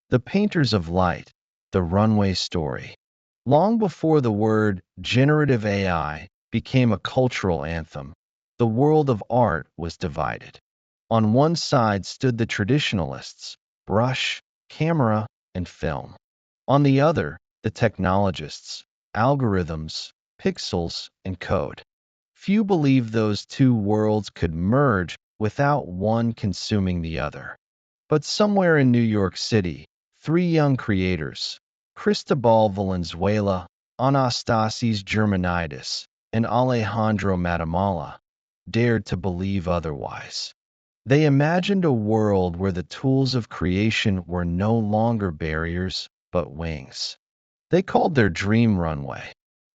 The painters of light, the Runway Story. Long before the word generative AI became a cultural anthem, the world of art was divided. On one side stood the traditionalists, brush, camera, and film. On the other, the technologists, algorithms, pixels, and code. Few believed those two worlds could merge without one consuming the other. But somewhere in New York City, three young creators, Cristobal Valenzuela, Anastasis Germanidis, and Alejandro Matamala, dared to believe otherwise. They imagined a world where the tools of creation were no longer barriers, but wings. They called their dream Runway.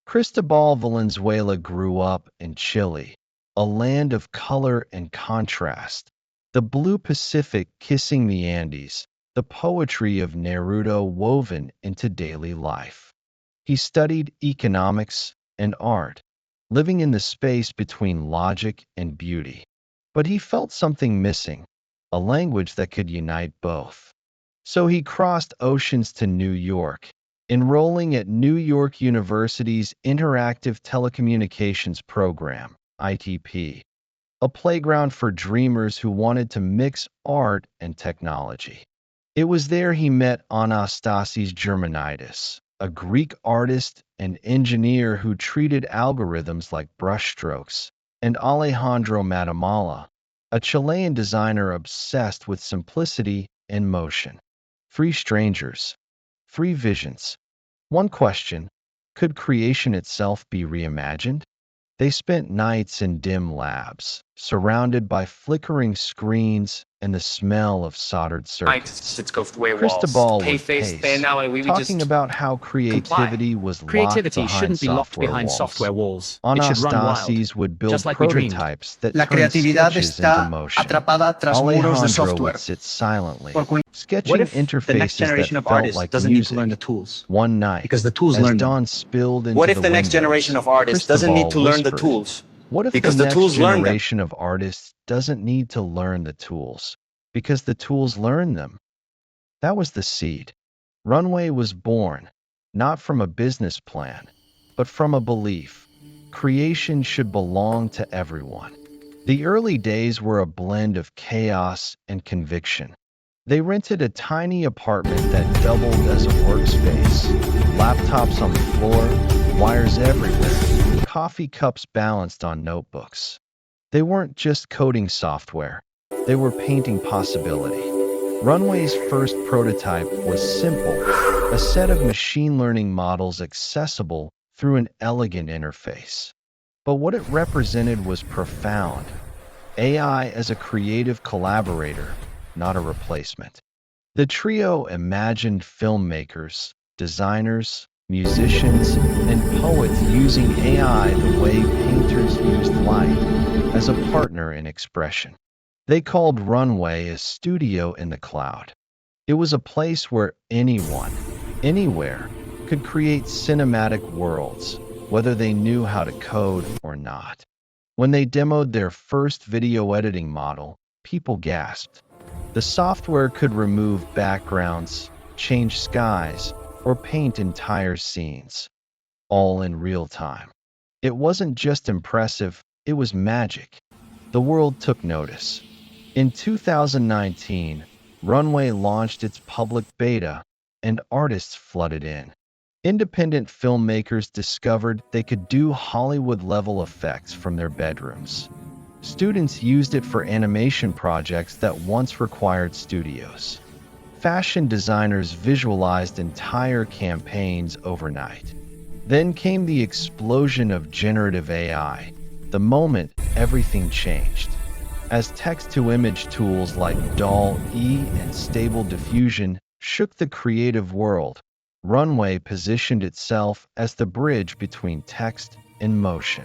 Cristobal Valenzuela grew up in Chile, a land of color and contrast, the blue Pacific kissing the Andes, the poetry of Neruda woven into daily life. He studied economics and art, living in the space between logic and beauty. But he felt something missing, a language that could unite both. So he crossed oceans to New York, enrolling at New York University's Interactive Telecommunications Program, ITP, a playground for dreamers who wanted to mix art and technology. It was there he met Anastasis Germanidis, a Greek artist and engineer who treated algorithms like brushstrokes, and Alejandro Matamala, a Chilean designer obsessed with simplicity and motion. Three strangers, three visions. One question: could creation itself be reimagined? They spent nights in dim labs, surrounded by flickering screens and the smell of soldered circuits. Just go through walls. The Cristobal pay would face there pace, now, and we would talking just about how comply. creativity was locked Creativity behind shouldn't be locked software behind walls. software walls. It should run wild, Anastasis would build just like we dreamed. prototypes that La turned creatividad sketches into está motion. atrapada tras muros de Alejandro would software. sit silently, What sketching if the next interfaces that generation of felt artists like doesn't need to learn the music. tools? One night, Because the tools as learn them. dawn spilled into What if the the next windows, generation of artists doesn't need Cristobal to learn the whispered, tools? "What if the Because the next tools learn them? generation of artists doesn't need to learn the tools? Because the tools learn them?" That was the seed. Runway was born, not from a business plan, but from a belief. Creation should belong to everyone. The early days were a blend of chaos and conviction. They rented a tiny apartment that doubled as a workspace, laptops on the floor, wires everywhere, coffee cups balanced on notebooks. They weren't just coding software, they were painting possibility. Runway's first prototype was simple, a set of machine learning models accessible through an elegant interface. But what it represented was profound: AI as a creative collaborator, not a replacement. The trio imagined filmmakers, designers, musicians, and poets using AI the way painters used light, as a partner in expression. They called Runway a studio in the cloud. It was a place where anyone, anywhere, could create cinematic worlds, whether they knew how to code or not. When they demoed their first video editing model, people gasped. The software could remove backgrounds, change skies, or paint entire scenes, all in real time. It wasn't just impressive, it was magic. The world took notice. In 2019, Runway launched its public beta, and artists flooded in. Independent filmmakers discovered they could do Hollywood-level effects from their bedrooms. Students used it for animation projects that once required studios. Fashion designers visualized entire campaigns overnight. Then came the explosion of generative AI, the moment everything changed. As text-to-image tools like DALL-E and Stable Diffusion shook the creative world, Runway positioned itself as the bridge between text and motion.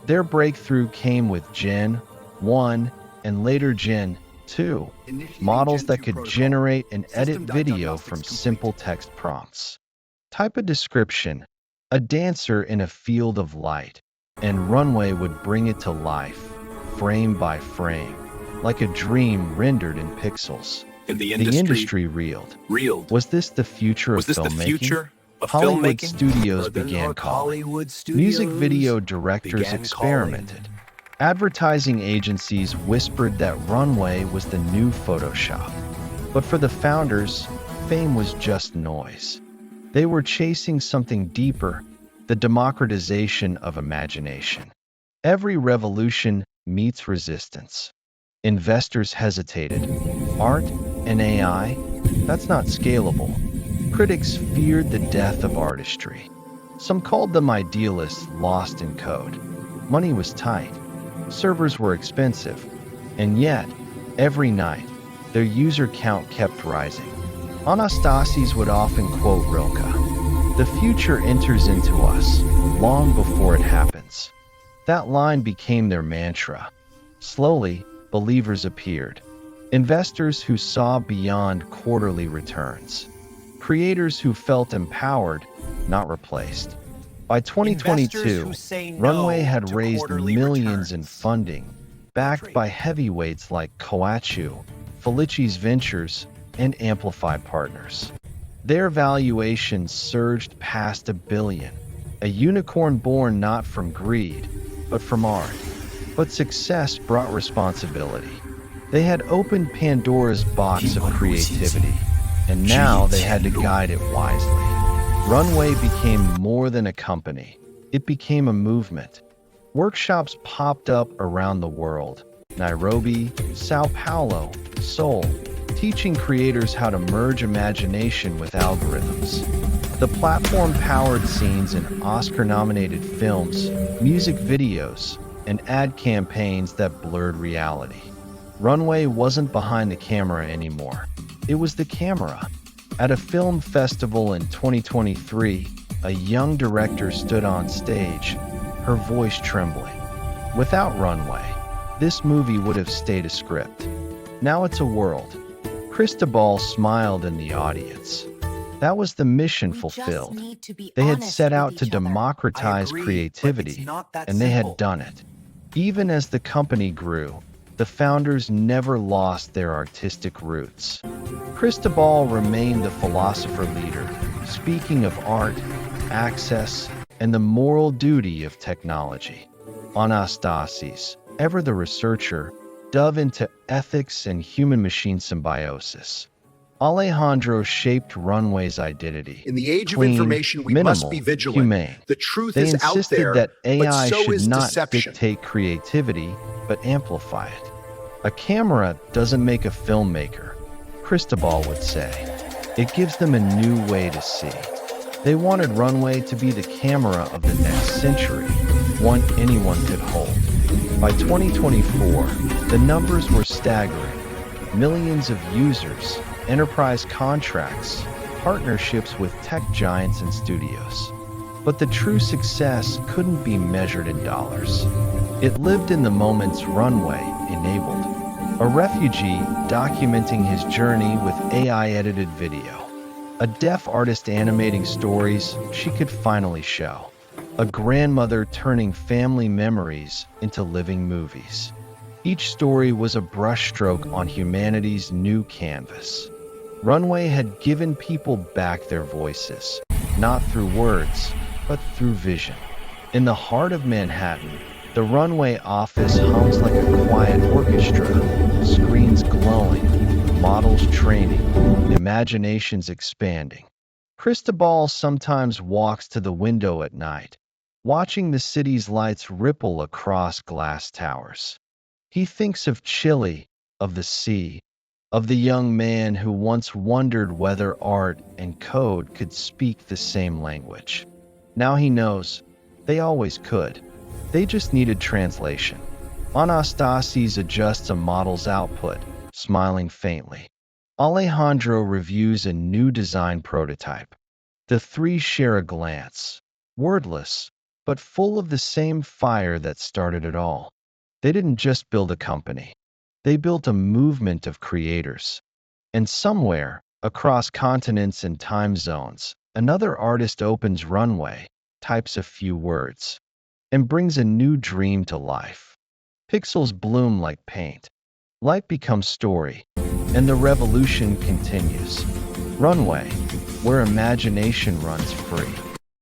Their breakthrough came with Gen 1 and later Gen 2, models that could generate and edit video from simple text prompts. Type a description, a dancer in a field of light, and Runway would bring it to life, frame by frame, like a dream rendered in pixels. The industry reeled. Was this the future of filmmaking? Hollywood studios began calling. Music video directors experimented. Advertising agencies whispered that Runway was the new Photoshop. But for the founders, fame was just noise. They were chasing something deeper, the democratization of imagination. Every revolution meets resistance. Investors hesitated. Art and AI? That's not scalable. Critics feared the death of artistry. Some called them idealists lost in code. Money was tight. Servers were expensive. And yet, every night, their user count kept rising. Anastasis would often quote Rilke, "The future enters into us, long before it happens." That line became their mantra. Slowly, believers appeared. Investors who saw beyond quarterly returns. Creators who felt empowered, not replaced. By 2022, Runway had raised millions in funding, backed by heavyweights like Coatue, Felici's Ventures, and Amplify Partners. Their valuation surged past $1 billion, a unicorn born not from greed, but from art. But success brought responsibility. They had opened Pandora's box of creativity, and now they had to guide it wisely. Runway became more than a company. It became a movement. Workshops popped up around the world: Nairobi, Sao Paulo, Seoul, teaching creators how to merge imagination with algorithms. The platform powered scenes in Oscar-nominated films, music videos, and ad campaigns that blurred reality. Runway wasn't behind the camera anymore. It was the camera. At a film festival in 2023, a young director stood on stage, her voice trembling. Without Runway, this movie would have stayed a script. Now it's a world. Cristobal smiled in the audience. That was the mission fulfilled. They had set out to democratize creativity, and they had done it. Even as the company grew, the founders never lost their artistic roots. Cristobal remained the philosopher leader, speaking of art, access, and the moral duty of technology. Anastasis, ever the researcher, dove into ethics and human-machine symbiosis. Alejandro shaped Runway's identity. In the age Clean, of information, we minimal, must be vigilant. humane. The truth They is out insisted there, that but AI so should is not deception. dictate creativity, but amplify it. A camera doesn't make a filmmaker, Cristobal would say. It gives them a new way to see. They wanted Runway to be the camera of the next century, one anyone could hold. By 2024, the numbers were staggering. Millions of users, enterprise contracts, partnerships with tech giants and studios. But the true success couldn't be measured in dollars. It lived in the moments Runway enabled. A refugee documenting his journey with AI-edited video. A deaf artist animating stories she could finally show. A grandmother turning family memories into living movies. Each story was a brushstroke on humanity's new canvas. Runway had given people back their voices, not through words, but through vision. In the heart of Manhattan, the Runway office hums like a quiet orchestra, screens glowing, models training, imaginations expanding. Cristobal sometimes walks to the window at night, watching the city's lights ripple across glass towers. He thinks of Chile, of the sea, of the young man who once wondered whether art and code could speak the same language. Now he knows they always could. They just needed translation. Anastasis adjusts a model's output, smiling faintly. Alejandro reviews a new design prototype. The three share a glance, wordless, but full of the same fire that started it all. They didn't just build a company. They built a movement of creators. And somewhere, across continents and time zones, another artist opens Runway, types a few words, and brings a new dream to life. Pixels bloom like paint. Light becomes story, and the revolution continues. Runway, where imagination runs free.